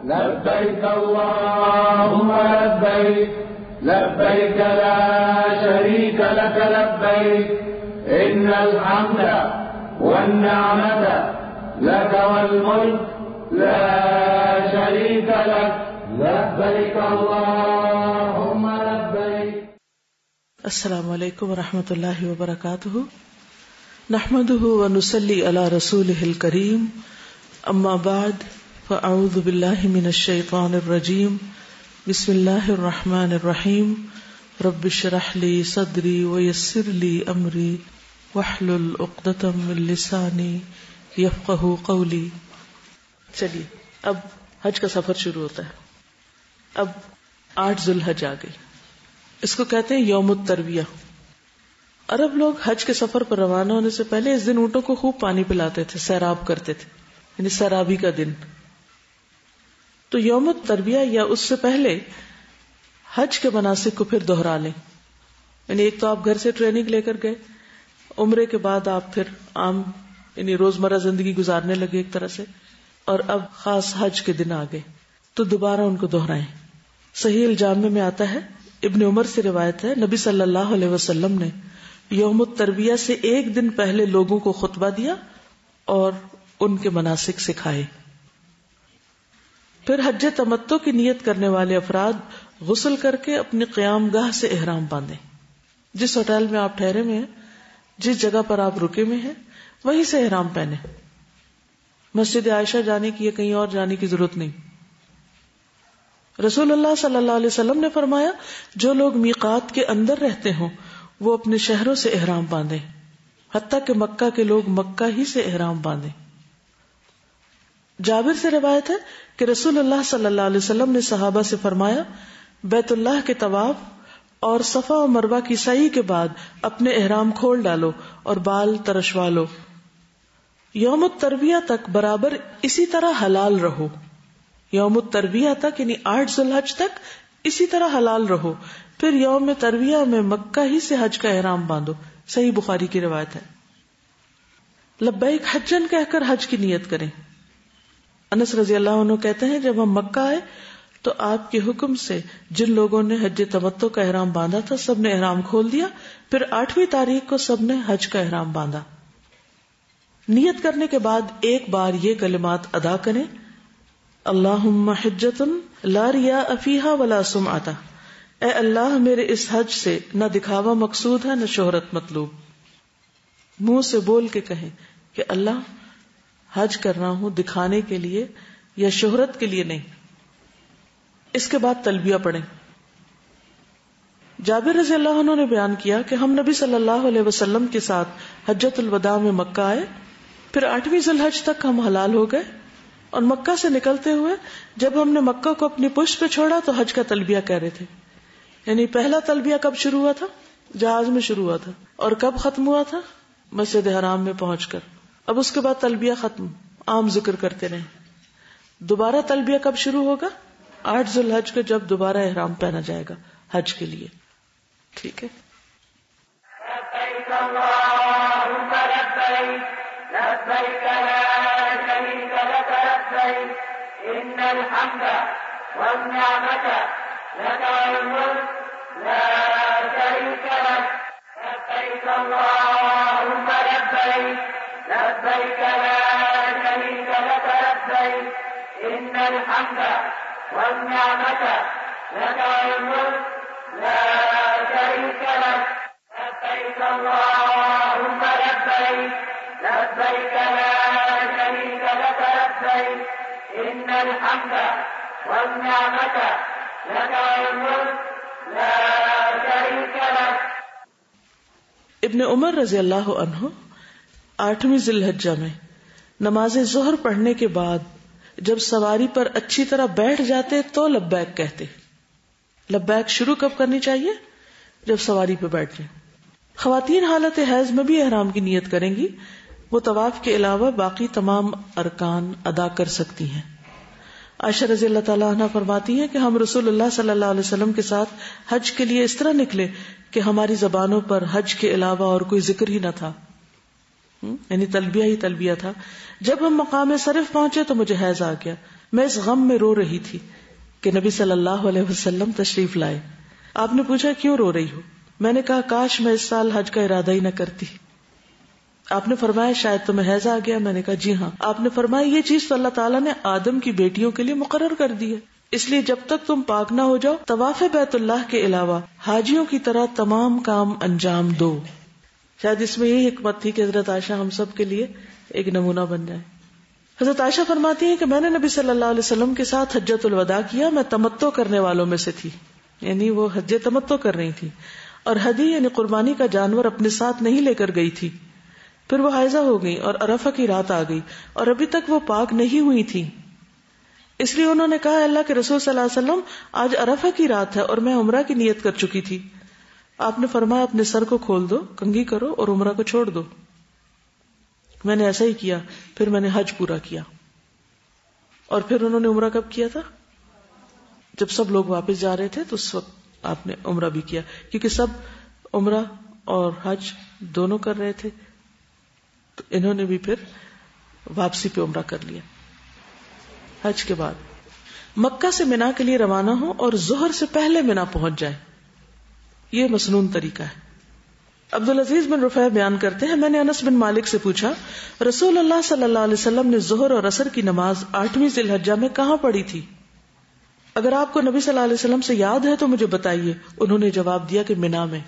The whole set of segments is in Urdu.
لبيك اللهم لبيك لبيك لا شريك لك لبيك إن الحمد والنعمة لك والملك لا شريك لك لبيك اللهم لبيك. السلام علیکم ورحمۃ اللہ وبرکاتہ. نحمده ونصلي على رسوله الكريم. اما بعد فاعوذ باللہ من الشیطان الرجیم. بسم اللہ الرحمن الرحیم. رب اشرح لي صدری ويسر لي امری واحلل عقدۃ من لسانی یفقہوا قولی. چلیے اب حج کا سفر شروع ہوتا ہے. اب 8 ذوالحج آ گئی. اس کو کہتے ہیں یوم الترویہ. عرب لوگ حج کے سفر پر روانہ ہونے سے پہلے اس دن اونٹوں کو خوب پانی پلاتے تھے، سیراب کرتے تھے، یعنی سیرابی کا دن. تو یوم الترویہ یا اس سے پہلے حج کے مناسک کو پھر دوہرا لیں. یعنی ایک تو آپ گھر سے ٹریننگ لے کر گئے، عمرے کے بعد آپ پھر عام یعنی روزمرہ زندگی گزارنے لگے ایک طرح سے، اور اب خاص حج کے دن آ گئے تو دوبارہ ان کو دوہرائیں. صحیح الجامع میں آتا ہے، ابن عمر سے روایت ہے، نبی صلی اللہ علیہ وسلم نے یوم الترویہ سے ایک دن پہلے لوگوں کو خطبہ دیا اور ان کے مناسک سکھائے. پھر حج تمتع کی نیت کرنے والے افراد غسل کر کے اپنے قیام گاہ سے احرام باندھیں. جس ہوٹل میں آپ ٹھہرے ہوئے ہیں، جس جگہ پر آپ رکے ہوئے ہیں، وہیں سے احرام پہنے. مسجد عائشہ جانے کی یا کہیں اور جانے کی ضرورت نہیں. رسول اللہ صلی اللہ علیہ وسلم نے فرمایا، جو لوگ میقات کے اندر رہتے ہوں وہ اپنے شہروں سے احرام باندھیں، حتیٰ کہ مکہ کے لوگ مکہ ہی سے احرام باندھیں. جابر سے روایت ہے کہ رسول اللہ صلی اللہ علیہ وسلم نے صحابہ سے فرمایا، بیت اللہ کے طواف اور صفا و مروہ کی سعی کے بعد اپنے احرام کھول ڈالو اور بال ترشوا لو. یوم الترویہ تک برابر اسی طرح حلال رہو. یوم الترویہ تک یعنی 8 ذوالحج تک اسی طرح حلال رہو. پھر یوم ترویہ میں مکہ ہی سے حج کا احرام باندھو. صحیح بخاری کی روایت ہے. لبیک حجن کہہ کر حج کی نیت کریں. انس رضی اللہ عنہ کہتے ہیں، جب ہم مکہ آئے تو آپ کے حکم سے جن لوگوں نے حج تمتع کا احرام باندھا تھا سب نے احرام کھول دیا. پھر 8ویں تاریخ کو سب نے حج کا احرام باندھا. نیت کرنے کے بعد ایک بار یہ کلمات ادا کریں، اللہم حجۃ لا ریاء فیہا ولا سمعۃ. اے اللہ میرے اس حج سے نہ دکھاوا مقصود ہے نہ شہرت مطلوب. منہ سے بول کے کہیں کہ اللہ حج کر رہا ہوں دکھانے کے لیے یا شہرت کے لیے نہیں. اس کے بعد تلبیہ پڑھیں. جابر رضی اللہ عنہ نے بیان کیا کہ ہم نبی صلی اللہ علیہ وسلم کے ساتھ حجۃ الوداع میں مکہ آئے. پھر 8ویں ذوالحج تک ہم حلال ہو گئے اور مکہ سے نکلتے ہوئے جب ہم نے مکہ کو اپنی پشت پہ چھوڑا تو حج کا تلبیہ کہہ رہے تھے. یعنی پہلا تلبیہ کب شروع ہوا تھا؟ جہاز میں شروع ہوا تھا. اور کب ختم ہوا تھا؟ مسجد حرام میں پہنچ کر. اب اس کے بعد تلبیہ ختم، عام ذکر کرتے رہے. دوبارہ تلبیہ کب شروع ہوگا؟ 8 ذوالحج کو جب دوبارہ احرام پہنا جائے گا حج کے لیے. ٹھیک ہے. لبيك لا شريك لك لبيك إن الحمد والنعمة لك والملك لا شريك لك لبيك اللهم لبيك لبيك لا شريك لك لبيك إن الحمد والنعمة لك والملك لا شريك لك لبيك اللهم لبيك لبيك لا شريك لك لبيك إن الحمد والنعمة لك والملك لا شريك لك. ابن عمر رضی اللہ عنہ 8ویں ذوالحجہ میں نماز ظہر پڑھنے کے بعد جب سواری پر اچھی طرح بیٹھ جاتے تو لبیک کہتے. لبیک شروع کب کرنی چاہیے؟ جب سواری پہ بیٹھ جائیں. خواتین حالت حیض میں بھی احرام کی نیت کریں گی. وہ طواف کے علاوہ باقی تمام ارکان ادا کر سکتی ہیں. عائشہ رضی اللہ تعالیٰ عنہ فرماتی ہیں کہ ہم رسول اللہ صلی اللہ علیہ وسلم کے ساتھ حج کے لیے اس طرح نکلے کہ ہماری زبانوں پر حج کے علاوہ اور کوئی ذکر ہی نہ تھا، یعنی تلبیہ ہی تلبیہ تھا. جب ہم مقام صرف پہنچے تو مجھے حیض آ گیا. میں اس غم میں رو رہی تھی کہ نبی صلی اللہ علیہ وسلم تشریف لائے. آپ نے پوچھا کیوں رو رہی ہو؟ میں نے کہا کاش میں اس سال حج کا ارادہ ہی نہ کرتی. آپ نے فرمایا شاید تمہیں حیض آ گیا. میں نے کہا جی ہاں. آپ نے فرمایا یہ چیز تو اللہ تعالیٰ نے آدم کی بیٹیوں کے لیے مقرر کر دی ہے، اس لیے جب تک تم پاک نہ ہو جاؤ طواف بیت اللہ کے علاوہ حاجیوں کی طرح تمام کام انجام دو. شاید اس میں یہی حکمت تھی کہ حضرت عائشہ ہم سب کے لیے ایک نمونہ بن جائے. حضرت عائشہ فرماتی ہیں کہ میں نے نبی صلی اللہ علیہ وسلم کے ساتھ حجۃ الوداع کیا. میں تمتع کرنے والوں میں سے تھی، یعنی وہ حج تمتع کر رہی تھی، اور ہدی یعنی قربانی کا جانور اپنے ساتھ نہیں لے کر گئی تھی. پھر وہ حائضہ ہو گئی اور عرفہ کی رات آ گئی اور ابھی تک وہ پاک نہیں ہوئی تھی. اس لیے انہوں نے کہا اللہ کے رسول صلی اللہ علیہ وسلم آج عرفہ کی رات ہے اور میں عمرہ کی نیت کر چکی تھی. آپ نے فرمایا اپنے سر کو کھول دو، کنگھی کرو اور عمرہ کو چھوڑ دو. میں نے ایسا ہی کیا. پھر میں نے حج پورا کیا. اور پھر انہوں نے عمرہ کب کیا تھا؟ جب سب لوگ واپس جا رہے تھے تو اس وقت آپ نے عمرہ بھی کیا، کیونکہ سب عمرہ اور حج دونوں کر رہے تھے. تو انہوں نے بھی پھر واپسی پہ عمرہ کر لیا. حج کے بعد مکہ سے منا کے لیے روانہ ہو اور ظہر سے پہلے منا پہنچ جائے، یہ مسنون طریقہ ہے. عبدالعزیز بن رفیع بیان کرتے ہیں میں نے انس بن مالک سے پوچھا رسول اللہ صلی اللہ علیہ وسلم نے ظہر اور عصر کی نماز 8ویں ذی الحجہ میں کہاں پڑھی تھی؟ اگر آپ کو نبی صلی اللہ علیہ وسلم سے یاد ہے تو مجھے بتائیے. انہوں نے جواب دیا کہ منا میں.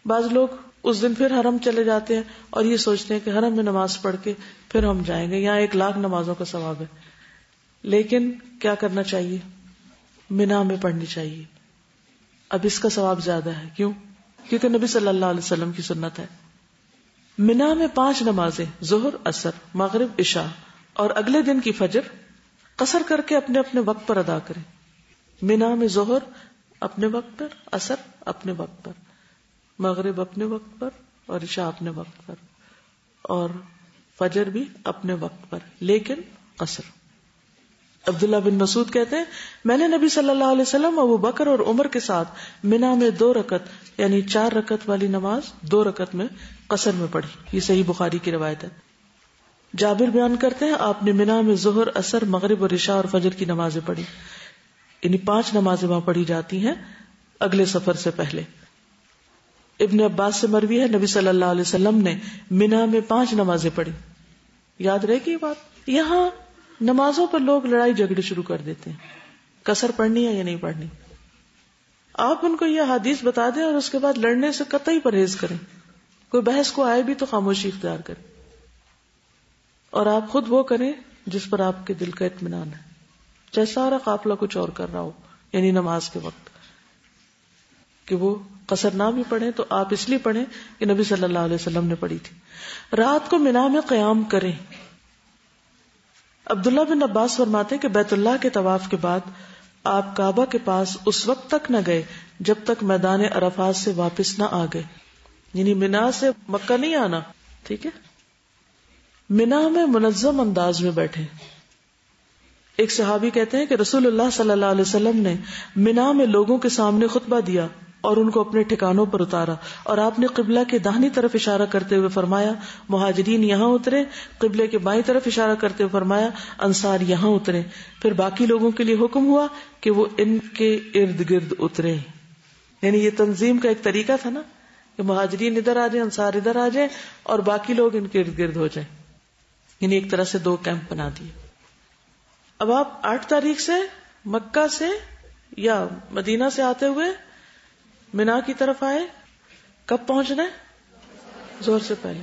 بعض لوگ اس دن پھر حرم چلے جاتے ہیں اور یہ سوچتے ہیں کہ حرم میں نماز پڑھ کے پھر ہم جائیں گے، یہاں 1,00,000 نمازوں کا ثواب ہے. لیکن کیا کرنا چاہیے؟ منا میں پڑھنی چاہیے. اب اس کا ثواب زیادہ ہے. کیوں؟ کیونکہ نبی صلی اللہ علیہ وسلم کی سنت ہے. منا میں 5 نمازیں ظہر، عصر، مغرب، عشاء اور اگلے دن کی فجر قصر کر کے اپنے اپنے وقت پر ادا کریں. منا میں ظہر اپنے وقت پر، عصر اپنے وقت پر، مغرب اپنے وقت پر اور عشاء اپنے وقت پر، اور فجر بھی اپنے وقت پر، لیکن قصر. عبداللہ بن مسعود کہتے ہیں میں نے نبی صلی اللہ علیہ وسلم ابو بکر اور عمر کے ساتھ منا میں 2 رکعت یعنی 4 رکعت والی نماز 2 رکعت میں قصر میں پڑھی. یہ صحیح بخاری کی روایت ہے. جابر بیان کرتے ہیں آپ نے منا میں ظہر، عصر، مغرب اور عشاء اور فجر کی نمازیں پڑھی، یعنی 5 نمازیں وہاں پڑھی جاتی ہیں اگلے سفر سے پہلے. ابن عباس سے مروی ہے نبی صلی اللہ علیہ وسلم نے منا میں 5 نمازیں پڑھی. یاد رہے گی یہ بات. یہاں نمازوں پر لوگ لڑائی جھگڑے شروع کر دیتے ہیں، قصر پڑھنی ہے یا نہیں پڑھنی. آپ ان کو یہ حدیث بتا دیں اور اس کے بعد لڑنے سے قطعی پرہیز کریں. کوئی بحث کو آئے بھی تو خاموشی اختیار کریں، اور آپ خود وہ کریں جس پر آپ کے دل کا اطمینان ہے، چاہے سارا قافلہ کچھ اور کر رہا ہو. یعنی نماز کے وقت کہ وہ قصر نہ بھی پڑھیں تو آپ اس لیے پڑھیں کہ نبی صلی اللہ علیہ وسلم نے پڑھی تھی. رات کو منا میں قیام کریں. عبداللہ بن عباس فرماتے کہ بیت اللہ کے طواف کے بعد آپ کعبہ کے پاس اس وقت تک نہ گئے جب تک میدان عرفات سے واپس نہ آ گئے. یعنی منا سے مکہ نہیں آنا. ٹھیک ہے. منا میں منظم انداز میں بیٹھے. ایک صحابی کہتے ہیں کہ رسول اللہ صلی اللہ علیہ وسلم نے منا میں لوگوں کے سامنے خطبہ دیا اور ان کو اپنے ٹھکانوں پر اتارا، اور آپ نے قبلہ کے داہنی طرف اشارہ کرتے ہوئے فرمایا مہاجرین یہاں اترے، قبلے کے بائیں طرف اشارہ کرتے ہوئے فرمایا انصار یہاں اترے. پھر باقی لوگوں کے لیے حکم ہوا کہ وہ ان کے ارد گرد اترے. یعنی یہ تنظیم کا ایک طریقہ تھا نا کہ مہاجرین ادھر آ جائیں، انصار ادھر آ جائیں اور باقی لوگ ان کے ارد گرد ہو جائیں. یعنی ایک طرح سے 2 کیمپ بنا دیے. اب آپ 8 تاریخ سے مکہ سے یا مدینہ سے آتے ہوئے منا کی طرف آئے. کب پہنچنا ہے؟ ظہر سے پہلے،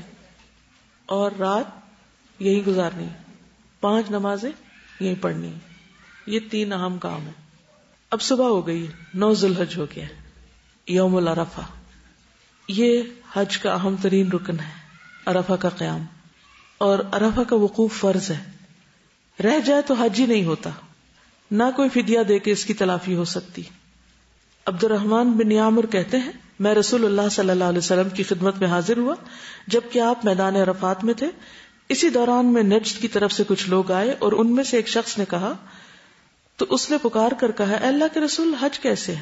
اور رات یہی گزارنی ہے. 5 نمازیں یہی پڑھنی ہے. یہ 3 اہم کام ہے. اب صبح ہو گئی ہے، 9 ذی الحج ہو گیا، یوم العرفہ. یہ حج کا اہم ترین رکن ہے، عرفہ کا قیام. اور عرفہ کا وقوف فرض ہے. رہ جائے تو حج ہی نہیں ہوتا، نہ کوئی فدیہ دے کے اس کی تلافی ہو سکتی. عبد الرحمن بن یامر کہتے ہیں میں رسول اللہ صلی اللہ علیہ وسلم کی خدمت میں حاضر ہوا جبکہ آپ میدان عرفات میں تھے. اسی دوران میں نجد کی طرف سے کچھ لوگ آئے اور ان میں سے ایک شخص نے کہا، تو اس نے پکار کر کہا اے اللہ کے رسول حج کیسے ہے؟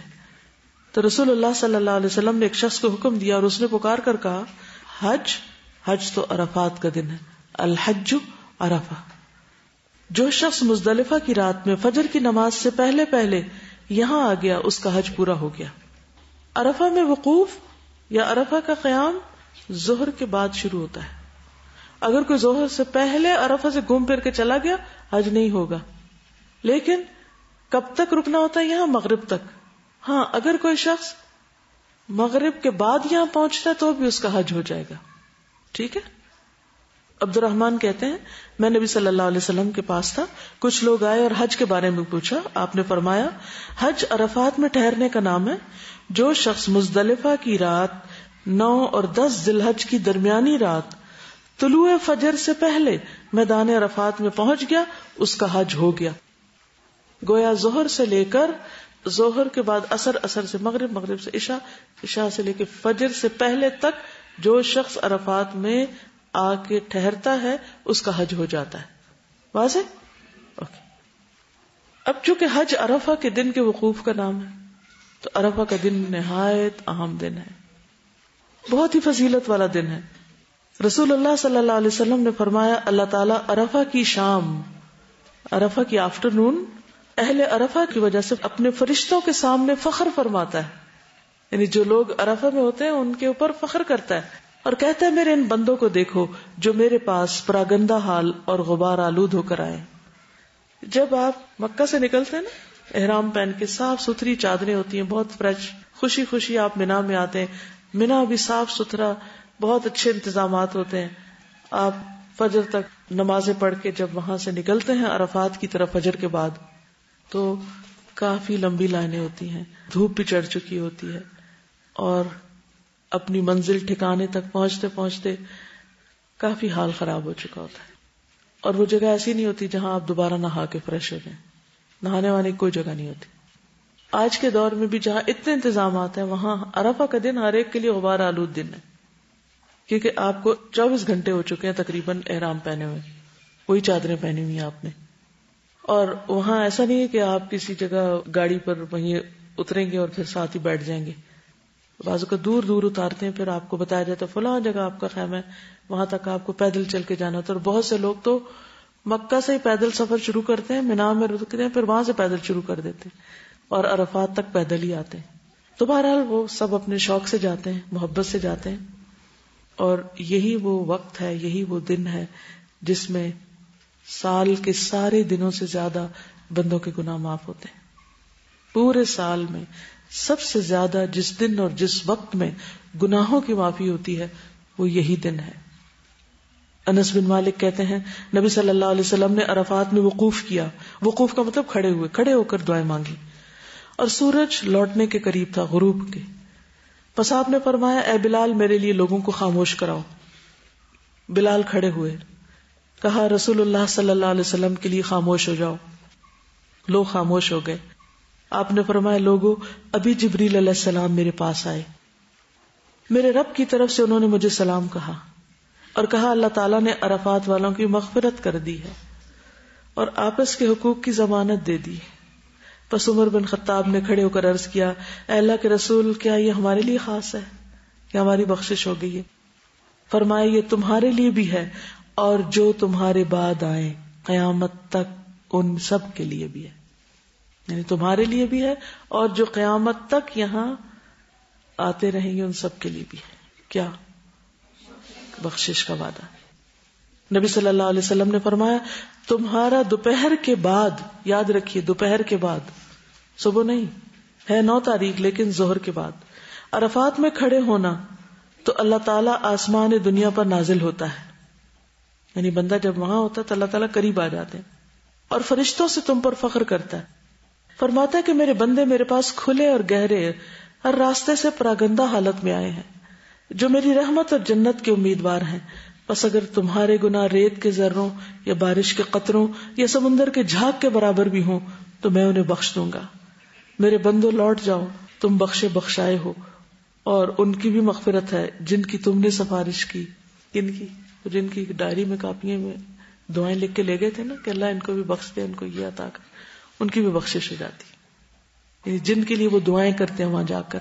تو رسول اللہ صلی اللہ علیہ وسلم نے ایک شخص کو حکم دیا اور اس نے پکار کر کہا حج تو عرفات کا دن ہے، الحج عرفہ. جو شخص مزدلفہ کی رات میں فجر کی نماز سے پہلے پہلے یہاں آ گیا اس کا حج پورا ہو گیا. عرفہ میں وقوف یا عرفہ کا قیام ظہر کے بعد شروع ہوتا ہے. اگر کوئی ظہر سے پہلے عرفہ سے گھوم پھر کے چلا گیا حج نہیں ہوگا. لیکن کب تک رکنا ہوتا ہے یہاں؟ مغرب تک. ہاں اگر کوئی شخص مغرب کے بعد یہاں پہنچتا ہے تو بھی اس کا حج ہو جائے گا. ٹھیک ہے. عبد الرحمن کہتے ہیں میں نبی صلی اللہ علیہ وسلم کے پاس تھا, کچھ لوگ آئے اور حج کے بارے میں پوچھا. آپ نے فرمایا حج عرفات میں ٹھہرنے کا نام ہے. جو شخص مزدلفہ کی رات 9 اور 10 ذی الحج کی درمیانی رات طلوع فجر سے پہلے میدان عرفات میں پہنچ گیا اس کا حج ہو گیا. گویا ظہر سے لے کر ظہر کے بعد عصر, عصر سے مغرب, مغرب سے عشاء, عشاء سے لے کے فجر سے پہلے تک جو شخص عرفات میں آ کے ٹھہرتا ہے اس کا حج ہو جاتا ہے. واضح؟ اوکے. اب چونکہ حج عرفہ کے دن کے وقوف کا نام ہے تو عرفہ کا دن نہایت اہم دن ہے, بہت ہی فضیلت والا دن ہے. رسول اللہ صلی اللہ علیہ وسلم نے فرمایا اللہ تعالیٰ عرفہ کی شام, عرفہ کی آفٹرنون اہل عرفہ کی وجہ سے اپنے فرشتوں کے سامنے فخر فرماتا ہے. یعنی جو لوگ عرفہ میں ہوتے ہیں ان کے اوپر فخر کرتا ہے اور کہتا ہے میرے ان بندوں کو دیکھو جو میرے پاس پراگندہ حال اور غبار آلود ہو کر آئے. جب آپ مکہ سے نکلتے ہیں نا احرام پہن کے, صاف ستھری چادریں ہوتی ہیں, بہت فریش, خوشی خوشی آپ مینا میں آتے ہیں. مینا بھی صاف ستھرا, بہت اچھے انتظامات ہوتے ہیں. آپ فجر تک نمازیں پڑھ کے جب وہاں سے نکلتے ہیں عرفات کی طرف فجر کے بعد تو کافی لمبی لائنیں ہوتی ہیں, دھوپ بھی چڑھ چکی ہوتی ہے اور اپنی منزل ٹھکانے تک پہنچتے پہنچتے کافی حال خراب ہو چکا ہوتا ہے. اور وہ جگہ ایسی نہیں ہوتی جہاں آپ دوبارہ نہا کے فریش ہو جائیں, نہانے والی کوئی جگہ نہیں ہوتی. آج کے دور میں بھی جہاں اتنے انتظامات ہیں وہاں عرفہ کا دن ہر ایک کے لیے غبار آلود دن ہے, کیونکہ آپ کو 24 گھنٹے ہو چکے ہیں تقریباً احرام پہنے ہوئے, وہی چادریں پہنی ہوئی ہیں آپ نے. اور وہاں ایسا نہیں ہے کہ آپ کسی جگہ گاڑی پر وہیں اتریں گے اور پھر ساتھ ہی بیٹھ جائیں گے. بازو کا دور دور اتارتے ہیں, پھر آپ کو بتایا جاتا ہے فلاں جگہ آپ کا خیمہ ہے, وہاں تک آپ کو پیدل چل کے جانا ہوتا ہے. اور بہت سے لوگ تو مکہ سے ہی پیدل سفر شروع کرتے ہیں, مینا میں رکتے ہیں, پھر وہاں سے پیدل شروع کر دیتے ہیں اور عرفات تک پیدل ہی آتے ہیں. تو بہرحال وہ سب اپنے شوق سے جاتے ہیں, محبت سے جاتے ہیں. اور یہی وہ وقت ہے, یہی وہ دن ہے جس میں سال کے سارے دنوں سے زیادہ بندوں کے گناہ معاف ہوتے ہیں. پورے سال میں سب سے زیادہ جس دن اور جس وقت میں گناہوں کی معافی ہوتی ہے وہ یہی دن ہے. انس بن مالک کہتے ہیں نبی صلی اللہ علیہ وسلم نے عرفات میں وقوف کیا. وقوف کا مطلب کھڑے ہوئے, کھڑے ہو کر دعائیں مانگی, اور سورج لوٹنے کے قریب تھا, غروب کے. پس آپ نے فرمایا اے بلال میرے لیے لوگوں کو خاموش کراؤ. بلال کھڑے ہوئے. کہا رسول اللہ صلی اللہ علیہ وسلم کے لیے خاموش ہو جاؤ. لوگ خاموش ہو گئے. آپ نے فرمایا لوگوں ابھی جبریل علیہ السلام میرے پاس آئے, میرے رب کی طرف سے انہوں نے مجھے سلام کہا اور کہا اللہ تعالیٰ نے عرفات والوں کی مغفرت کر دی ہے اور آپس کے حقوق کی ضمانت دے دی. پس عمر بن خطاب نے کھڑے ہو کر عرض کیا اے اللہ کے رسول کیا یہ ہمارے لیے خاص ہے کہ ہماری بخشش ہو گئی ہے؟ فرمایا یہ تمہارے لیے بھی ہے اور جو تمہارے بعد آئے قیامت تک ان سب کے لیے بھی ہے. یعنی تمہارے لیے بھی ہے اور جو قیامت تک یہاں آتے رہیں گے ان سب کے لیے بھی ہے. کیا؟ بخشش کا وعدہ. نبی صلی اللہ علیہ وسلم نے فرمایا تمہارا دوپہر کے بعد, یاد رکھیے دوپہر کے بعد, صبح نہیں ہے 9 تاریخ لیکن ظہر کے بعد عرفات میں کھڑے ہونا تو اللہ تعالیٰ آسمان دنیا پر نازل ہوتا ہے. یعنی بندہ جب وہاں ہوتا ہے تو اللہ تعالیٰ قریب آ جاتے ہیں اور فرشتوں سے تم پر فخر کرتا ہے. فرماتا ہے کہ میرے بندے میرے پاس کھلے اور گہرے ہر راستے سے پراگندہ حالت میں آئے ہیں جو میری رحمت اور جنت کے امیدوار ہیں. بس اگر تمہارے گناہ ریت کے ذروں یا بارش کے قطروں یا سمندر کے جھاگ کے برابر بھی ہوں تو میں انہیں بخش دوں گا. میرے بندوں لوٹ جاؤ, تم بخشے بخشائے ہو, اور ان کی بھی مغفرت ہے جن کی تم نے سفارش کی. کن کی؟ جن کی ڈائری میں کاپیوں میں دعائیں لکھ کے لے گئے تھے نا کہ اللہ ان کو بھی بخش دے, ان کو یہ عطا کر, ان کی بھی بخشش ہو جاتی. یعنی جن کے لیے وہ دعائیں کرتے ہیں وہاں جا کر.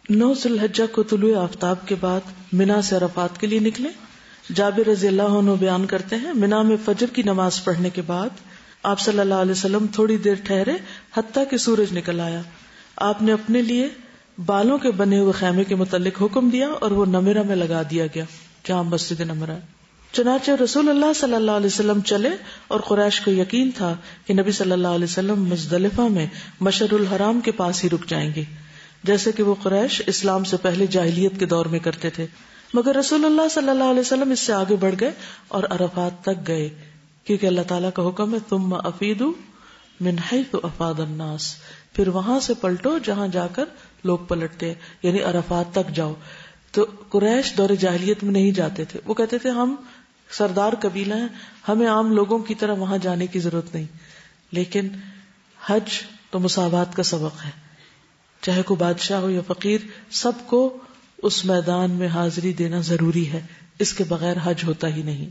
9 ذی الحجہ کو طلوع آفتاب کے بعد منا سے عرفات کے لیے نکلے. جابر رضی اللہ عنہ بیان کرتے ہیں منا میں فجر کی نماز پڑھنے کے بعد آپ صلی اللہ علیہ وسلم تھوڑی دیر ٹھہرے حتیٰ کہ سورج نکل آیا. آپ نے اپنے لیے بالوں کے بنے ہوئے خیمے کے متعلق حکم دیا اور وہ نمرہ میں لگا دیا گیا جہاں مسجد نمرہ ہے. چنانچہ رسول اللہ صلی اللہ علیہ وسلم چلے اور قریش کو یقین تھا کہ نبی صلی اللہ علیہ وسلم مزدلفہ میں مشعر الحرام کے پاس ہی رک جائیں گے، جیسے کہ وہ قریش اسلام سے پہلے جاہلیت کے دور میں کرتے تھے. مگر رسول اللہ صلی اللہ علیہ وسلم اس سے آگے بڑھ گئے اور عرفات تک گئے، کیونکہ اللہ تعالیٰ کا حکم ہے ثم افیدوا من حیث افاض الناس، پھر وہاں سے پلٹو جہاں جا کر لوگ پلٹتے ہیں، یعنی عرفات تک جاؤ. تو قریش دور جاہلیت میں نہیں جاتے تھے، وہ کہتے تھے ہم سردار قبیلہ ہیں، ہمیں عام لوگوں کی طرح وہاں جانے کی ضرورت نہیں. لیکن حج تو مساوات کا سبق ہے، چاہے کوئی بادشاہ ہو یا فقیر، سب کو اس میدان میں حاضری دینا ضروری ہے، اس کے بغیر حج ہوتا ہی نہیں.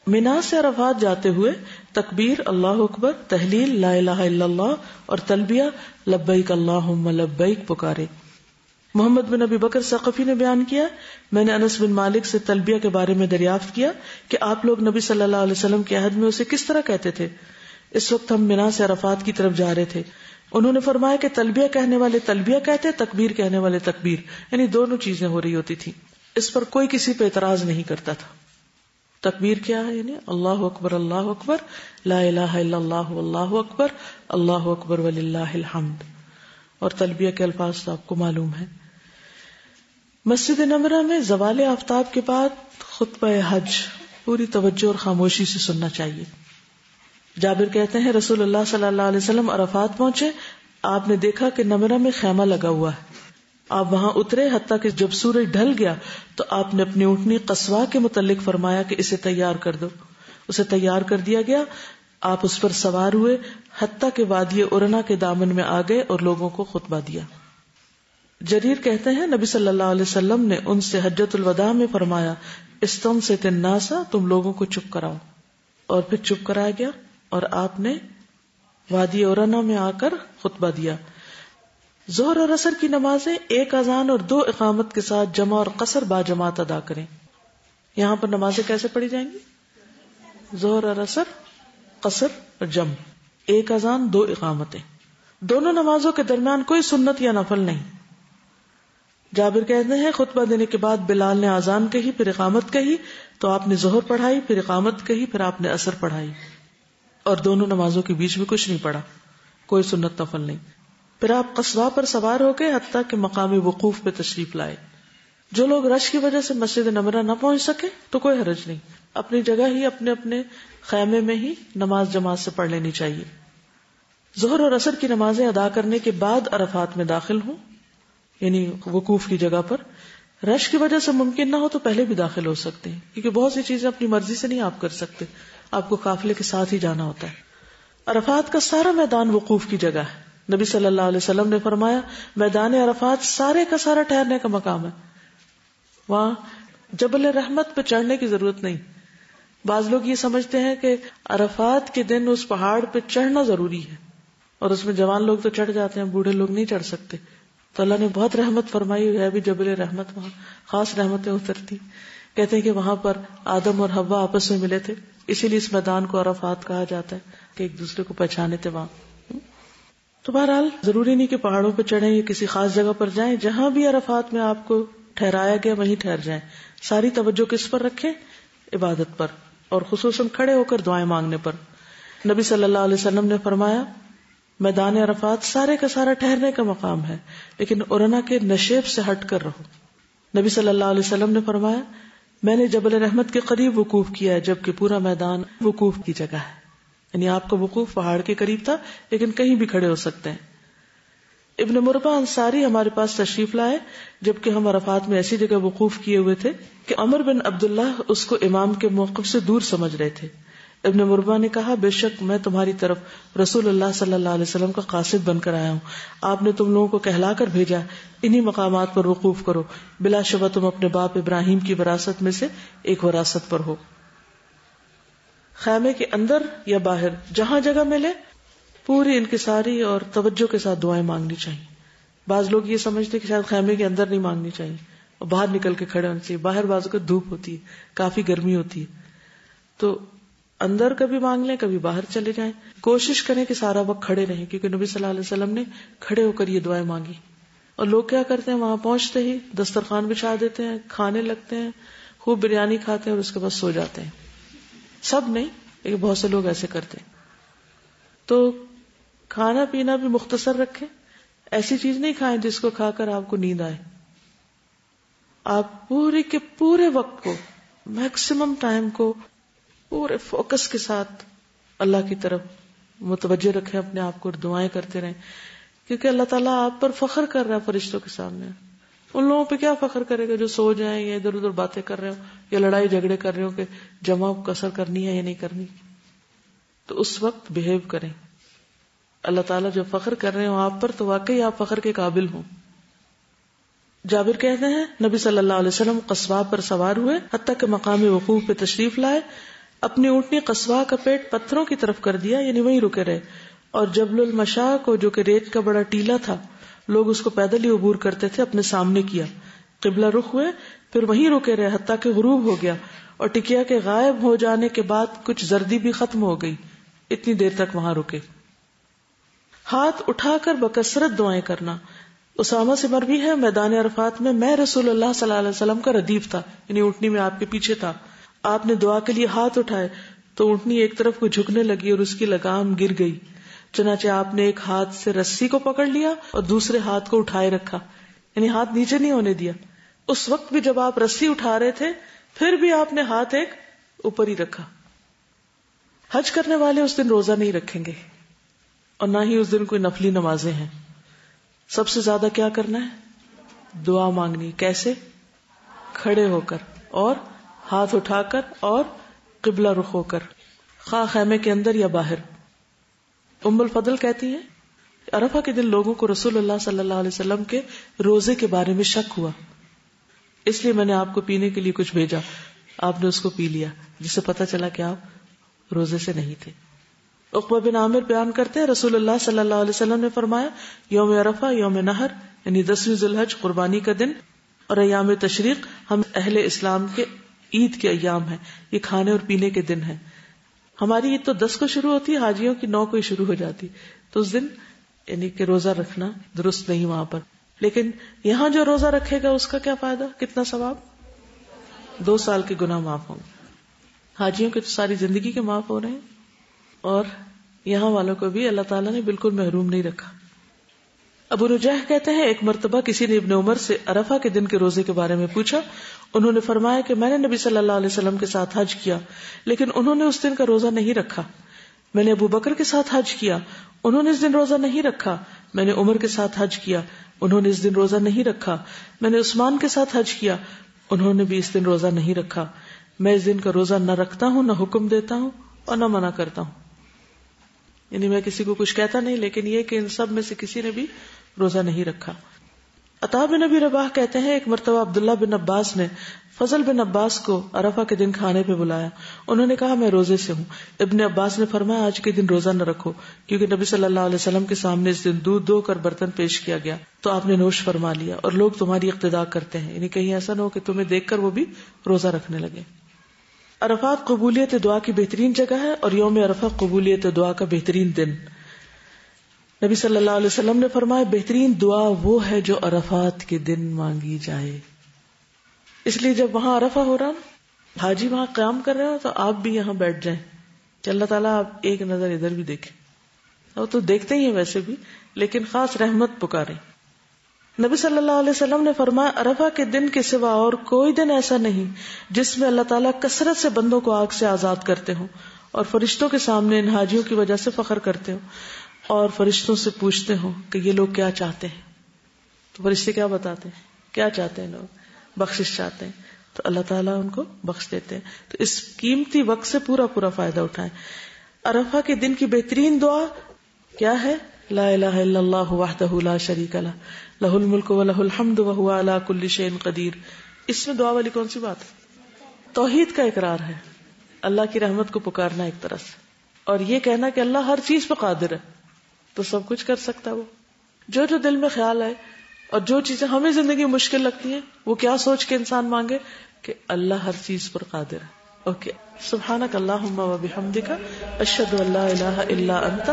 منا سے عرفات جاتے ہوئے تکبیر اللہ اکبر، تحلیل لا الہ الا اللہ اور تلبیہ لبیک اللہم لبیک پکارے. محمد بن ابی بکر ثقفی نے بیان کیا، میں نے انس بن مالک سے تلبیہ کے بارے میں دریافت کیا کہ آپ لوگ نبی صلی اللہ علیہ وسلم کے عہد میں اسے کس طرح کہتے تھے. اس وقت ہم منا سے عرفات کی طرف جا رہے تھے. انہوں نے فرمایا کہ تلبیہ کہنے والے تلبیہ کہتے، تکبیر کہنے والے تکبیر، یعنی دونوں چیزیں ہو رہی ہوتی تھی. اس پر کوئی کسی پہ اعتراض نہیں کرتا تھا. تکبیر کیا ہے؟ یعنی اللہ اکبر لا الہ الا اللہ واللہ اکبر وللہ الحمد. اور تلبیہ کے الفاظ تو آپ کو معلوم ہے. مسجد نمرہ میں زوال آفتاب کے بعد خطبہ حج پوری توجہ اور خاموشی سے سننا چاہیے. جابر کہتے ہیں رسول اللہ صلی اللہ علیہ وسلم عرفات پہنچے، آپ نے دیکھا کہ نمرہ میں خیمہ لگا ہوا ہے. آپ وہاں اترے حتیٰ کہ جب سورج ڈھل گیا تو آپ نے اپنی اونٹنی قصواء کے متعلق فرمایا کہ اسے تیار کر دو. اسے تیار کر دیا گیا. آپ اس پر سوار ہوئے حتیٰ کہ وادی ارنا کے دامن میں آ گئے اور لوگوں کو خطبہ دیا. جریر کہتے ہیں نبی صلی اللہ علیہ وسلم نے ان سے حجۃ الوداع میں فرمایا استنصت الناس، تم لوگوں کو چپ کراؤ. اور پھر چپ کرایا گیا اور آپ نے وادی ارنا میں آ کر خطبہ دیا. ظہر اور عصر کی نمازیں ایک اذان اور 2 اقامت کے ساتھ جمع اور قصر با جماعت ادا کریں. یہاں پر نمازیں کیسے پڑھی جائیں گی؟ ظہر اور عصر، قصر اور جمع، ایک اذان 2 اقامتیں. دونوں نمازوں کے درمیان کوئی سنت یا نفل نہیں. جابر کہتے ہیں خطبہ دینے کے بعد بلال نے اذان کہی، پھر اقامت کہی، تو آپ نے ظہر پڑھائی، پھر اقامت کہی، پھر آپ نے عصر پڑھائی، اور دونوں نمازوں کے بیچ میں کچھ نہیں پڑھا، کوئی سنت نفل نہیں. پھر آپ قصواء پر سوار ہو گئے حتیٰ کہ مقام وقوف پہ تشریف لائے. جو لوگ رش کی وجہ سے مسجد نمرہ نہ پہنچ سکے تو کوئی حرج نہیں، اپنی جگہ ہی اپنے اپنے خیمے میں ہی نماز جماعت سے پڑھ لینی چاہیے. ظہر اور عصر کی نمازیں ادا کرنے کے بعد عرفات میں داخل ہوں، یعنی وقوف کی جگہ پر. رش کی وجہ سے ممکن نہ ہو تو پہلے بھی داخل ہو سکتے ہیں، کیونکہ بہت سی چیزیں اپنی مرضی سے نہیں آپ کر سکتے، آپ کو قافلے کے ساتھ ہی جانا ہوتا ہے. عرفات کا سارا میدان وقوف کی جگہ ہے. نبی صلی اللہ علیہ وسلم نے فرمایا میدان عرفات سارے کا سارا ٹھہرنے کا مقام ہے، وہاں جبل رحمت پہ چڑھنے کی ضرورت نہیں. بعض لوگ یہ سمجھتے ہیں کہ عرفات کے دن اس پہاڑ پہ چڑھنا ضروری ہے، اور اس میں جوان لوگ تو چڑھ جاتے ہیں، بوڑھے لوگ نہیں چڑھ سکتے. تو اللہ نے بہت رحمت فرمائی ہے، بھی جبل رحمت، وہاں خاص رحمتیں اترتی. کہتے ہیں کہ وہاں پر آدم اور حوا آپس میں ملے تھے، اسی لیے اس میدان کو عرفات کہا جاتا ہے کہ ایک دوسرے کو پہچانے تھے وہاں. تو بہرحال ضروری نہیں کہ پہاڑوں پہ چڑھیں یا کسی خاص جگہ پر جائیں، جہاں بھی عرفات میں آپ کو ٹھہرایا گیا وہیں ٹھہر جائیں. ساری توجہ کس پر رکھیں؟ عبادت پر، اور خصوصاً کھڑے ہو کر دعائیں مانگنے پر. نبی صلی اللہ علیہ وسلم نے فرمایا میدان عرفات سارے کا سارا ٹھہرنے کا مقام ہے، لیکن ارنا کے نشیب سے ہٹ کر رہو. نبی صلی اللہ علیہ وسلم نے فرمایا میں نے جبل رحمت کے قریب وقوف کیا ہے، جبکہ پورا میدان وقوف کی جگہ ہے. یعنی آپ کا وقوف پہاڑ کے قریب تھا، لیکن کہیں بھی کھڑے ہو سکتے ہیں. ابن مربع انصاری ہمارے پاس تشریف لائے جبکہ ہم عرفات میں ایسی جگہ وقوف کیے ہوئے تھے کہ عمر بن عبداللہ اس کو امام کے موقف سے دور سمجھ رہے تھے. ابن مربع نے کہا بے شک میں تمہاری طرف رسول اللہ صلی اللہ علیہ وسلم کا قاصد بن کر آیا ہوں، آپ نے تم لوگوں کو کہلا کر بھیجا انہی مقامات پر وقوف کرو، بلا شبہ تم اپنے باپ ابراہیم کی وراثت میں سے ایک وراثت پر ہو. خیمے کے اندر یا باہر جہاں جگہ ملے پوری انکساری اور توجہ کے ساتھ دعائیں مانگنی چاہیے. بعض لوگ یہ سمجھتے کہ شاید خیمے کے اندر نہیں مانگنی چاہیے، اور باہر نکل کے کھڑے ہونا چاہیے. باہر بازو کو دھوپ ہوتی ہے, کافی گرمی ہوتی ہے, تو اندر کبھی مانگ لیں, کبھی باہر چلے جائیں. کوشش کریں کہ سارا وقت کھڑے رہیں, کیونکہ نبی صلی اللہ علیہ وسلم نے کھڑے ہو کر یہ دعائیں مانگی. اور لوگ کیا کرتے ہیں, وہاں پہنچتے ہی دسترخوان بچھا دیتے ہیں, کھانے لگتے ہیں, خوب بریانی کھاتے ہیں اور اس کے بعد سو جاتے ہیں. سب نہیں, لیکن بہت سے لوگ ایسے کرتے ہیں. تو کھانا پینا بھی مختصر رکھیں. ایسی چیز نہیں کھائیں جس کو کھا کر آپ کو نیند آئے. آپ پورے کے پورے وقت کو, میکسیمم ٹائم کو پورے فوکس کے ساتھ اللہ کی طرف متوجہ رکھیں اپنے آپ کو, اور دعائیں کرتے رہیں, کیونکہ اللہ تعالیٰ آپ پر فخر کر رہا ہے فرشتوں کے سامنے. ان لوگوں پہ کیا فخر کرے گا جو سو جائیں یا ادھر ادھر باتیں کر رہے ہو یا لڑائی جھگڑے کر رہے ہو کہ جمع کسر کرنی ہے یا نہیں کرنی. تو اس وقت بہیو کریں. اللہ تعالیٰ جو فخر کر رہے ہوں آپ پر, تو واقعی آپ فخر کے قابل ہوں. جابر کہتے ہیں نبی صلی اللہ علیہ وسلم قصواء پر سوار ہوئے حتیٰ کہ مقام وقوف پہ تشریف لائے. اپنی اونٹنی قصواء کا پیٹ پتھروں کی طرف کر دیا, یعنی وہیں رکے رہے. اور جبل المشاء کو, جو کہ ریت کا بڑا ٹیلا تھا, لوگ اس کو پیدل ہی عبور کرتے تھے, اپنے سامنے کیا. قبلہ رخ ہوئے, پھر وہیں رکے رہے حتیٰ کہ غروب ہو گیا. اور ٹکیا کے غائب ہو جانے کے بعد کچھ زردی بھی ختم ہو گئی, اتنی دیر تک وہاں رکے. ہاتھ اٹھا کر بکثرت دعائیں کرنا. اسامہ سے مروی ہے, میدان عرفات میں رسول اللہ صلی اللہ علیہ وسلم کا ردیف تھا, یعنی اونٹنی میں آپ کے پیچھے تھا. آپ نے دعا کے لیے ہاتھ اٹھائے تو اونٹنی ایک طرف کو جھکنے لگی اور اس کی لگام گر گئی. چنانچہ آپ نے ایک ہاتھ سے رسی کو پکڑ لیا اور دوسرے ہاتھ کو اٹھائے رکھا, یعنی ہاتھ نیچے نہیں ہونے دیا. اس وقت بھی جب آپ رسی اٹھا رہے تھے پھر بھی آپ نے ہاتھ ایک اوپر ہی رکھا. حج کرنے والے اس دن روزہ نہیں رکھیں گے اور نہ ہی اس دن کوئی نفلی نمازیں ہیں. سب سے زیادہ کیا کرنا ہے؟ دعا مانگنی. کیسے؟ کھڑے ہو کر اور ہاتھ اٹھا کر اور قبلہ رخ ہو کر, خواہ خیمے کے اندر یا باہر. ام الفضل کہتی ہیں عرفہ کے دن لوگوں کو رسول اللہ صلی اللہ علیہ وسلم کے روزے کے بارے میں شک ہوا, اس لیے میں نے آپ کو پینے کے لیے کچھ بھیجا. آپ نے اس کو پی لیا, جس سے پتہ چلا کہ آپ روزے سے نہیں تھے. عقبہ بن عامر بیان کرتے ہیں رسول اللہ صلی اللہ علیہ وسلم نے فرمایا یوم عرفہ یوم نحر, یعنی 10ویں ذی الحج قربانی کا دن, اور ایام تشریق ہم اہل اسلام کے عید کے ایام ہیں, یہ کھانے اور پینے کے دن ہیں. ہماری عید تو 10 کو شروع ہوتی ہے, حاجیوں کی 9 کو ہی شروع ہو جاتی, تو اس دن یعنی کہ روزہ رکھنا درست نہیں وہاں پر. لیکن یہاں جو روزہ رکھے گا اس کا کیا فائدہ, کتنا ثواب؟ 2 سال کے گناہ معاف ہوں گے. حاجیوں کے تو ساری زندگی کے معاف ہو رہے ہیں, اور یہاں والوں کو بھی اللہ تعالیٰ نے بالکل محروم نہیں رکھا. ابو نجیح کہتے ہیں ایک مرتبہ کسی نے ابن عمر سے عرفہ کے دن کے روزے کے بارے میں پوچھا. انہوں نے فرمایا کہ میں نے نبی صلی اللہ علیہ وسلم کے ساتھ حج کیا, لیکن انہوں نے اس دن کا روزہ نہیں رکھا. میں نے ابو بکر کے ساتھ حج کیا, انہوں نے اس دن روزہ نہیں رکھا. میں نے عمر کے ساتھ حج کیا, انہوں نے اس دن روزہ نہیں رکھا. میں نے عثمان کے ساتھ حج کیا, انہوں نے بھی اس دن روزہ نہیں رکھا. میں اس دن کا روزہ نہ رکھتا ہوں, نہ حکم دیتا ہوں اور نہ منع کرتا ہوں. یعنی میں کسی کو کچھ کہتا نہیں, لیکن یہ کہ ان سب میں سے کسی نے بھی روزہ نہیں رکھا. عطا بن ابی رباح کہتے ہیں ایک مرتبہ عبداللہ بن عباس نے فضل بن عباس کو عرفہ کے دن کھانے پہ بلایا. انہوں نے کہا میں روزے سے ہوں. ابن عباس نے فرمایا آج کے دن روزہ نہ رکھو, کیونکہ نبی صلی اللہ علیہ وسلم کے سامنے اس دن دودھ دو کر برتن پیش کیا گیا تو آپ نے نوش فرما لیا, اور لوگ تمہاری اقتدا کرتے ہیں, یعنی کہیں ایسا نہ ہو کہ تمہیں دیکھ کر وہ بھی روزہ رکھنے لگے. عرفات قبولیت دعا کی بہترین جگہ ہے, اور یوم عرفہ قبولیت دعا کا بہترین دن. نبی صلی اللہ علیہ وسلم نے فرمایا بہترین دعا وہ ہے جو عرفات کے دن مانگی جائے. اس لیے جب وہاں عرفہ ہو رہا نا, حاجی وہاں قیام کر رہے ہو, تو آپ بھی یہاں بیٹھ جائیں کہ اللہ تعالیٰ آپ ایک نظر ادھر بھی دیکھیں. اور تو دیکھتے ہی ہیں ویسے بھی, لیکن خاص رحمت پکاریں. نبی صلی اللہ علیہ وسلم نے فرمایا عرفہ کے دن کے سوا اور کوئی دن ایسا نہیں جس میں اللہ تعالیٰ کثرت سے بندوں کو آگ سے آزاد کرتے ہوں, اور فرشتوں کے سامنے ان حاجیوں کی وجہ سے فخر کرتے ہوں, اور فرشتوں سے پوچھتے ہوں کہ یہ لوگ کیا چاہتے ہیں. تو فرشتے کیا بتاتے ہیں, کیا چاہتے ہیں لوگ؟ بخشش چاہتے ہیں, تو اللہ تعالیٰ ان کو بخش دیتے ہیں. تو اس قیمتی وقت سے پورا پورا فائدہ اٹھائیں. عرفہ کے دن کی بہترین دعا کیا ہے؟ لا الہ الا اللہ وحدہ لا شریک لہ لہ الملک و لہ الحمد وہو علی کل شیء قدیر. اس میں دعا والی کون سی بات ہے؟ توحید کا اقرار ہے, اللہ کی رحمت کو پکارنا ایک طرح سے, اور یہ کہنا کہ اللہ ہر چیز پہ قادر ہے, تو سب کچھ کر سکتا ہے وہ. جو جو دل میں خیال آئے اور جو چیزیں ہمیں زندگی مشکل لگتی ہیں وہ کیا سوچ کے انسان مانگے کہ اللہ ہر چیز پر قادر ہے. اوکے, سبحانک اللہم و بحمدک, اشہد ان لا الہ الا انت,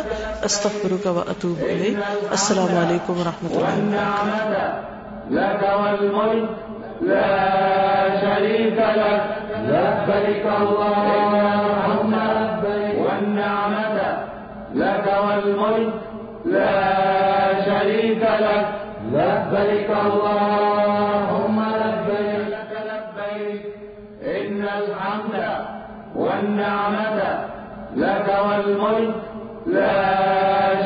استغفرک و اتوب الیک. السلام علیکم و رحمۃ اللہ. لك والملك لا شريك لك لبيك اللهم لبيك والنعمة لك والملك لا شريك لك لبيك اللهم لبيك لك لبيك إن الحمد والنعمة لك والملك لا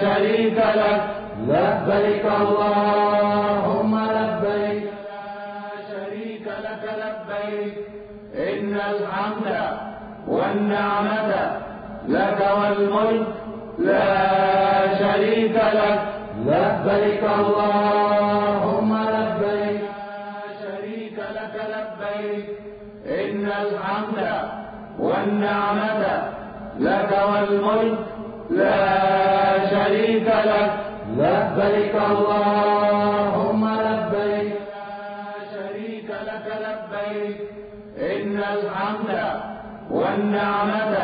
شريك لك لبيك اللهم لبيك لا شريك لك لبيك إن الحمد والنعمة لك والملك لا شريك لك لبيك اللهم لبيك لا شريك لك لبيك إن الحمد والنعمة لك والملك لا شريك لك لبيك اللهم لبيك لا شريك لك لبيك إن الحمد والنعمة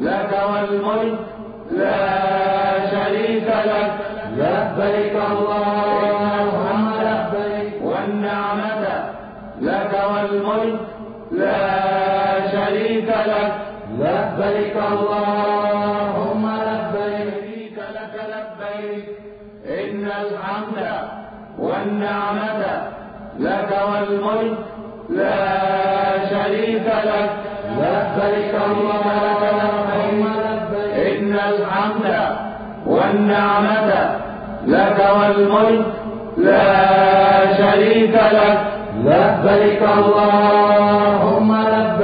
لك والملك لا شريك لك لبيك اللهم لبيك والنعمة لك والملك لا شريك لك لبيك اللهم لبيك لك لبيك إن الحمد والنعمة لك والملك لا شريك لك لبيك اللهم لبيك إن الحمد والنعمة لك والملك لا شريك لك لبيك اللهم لبيك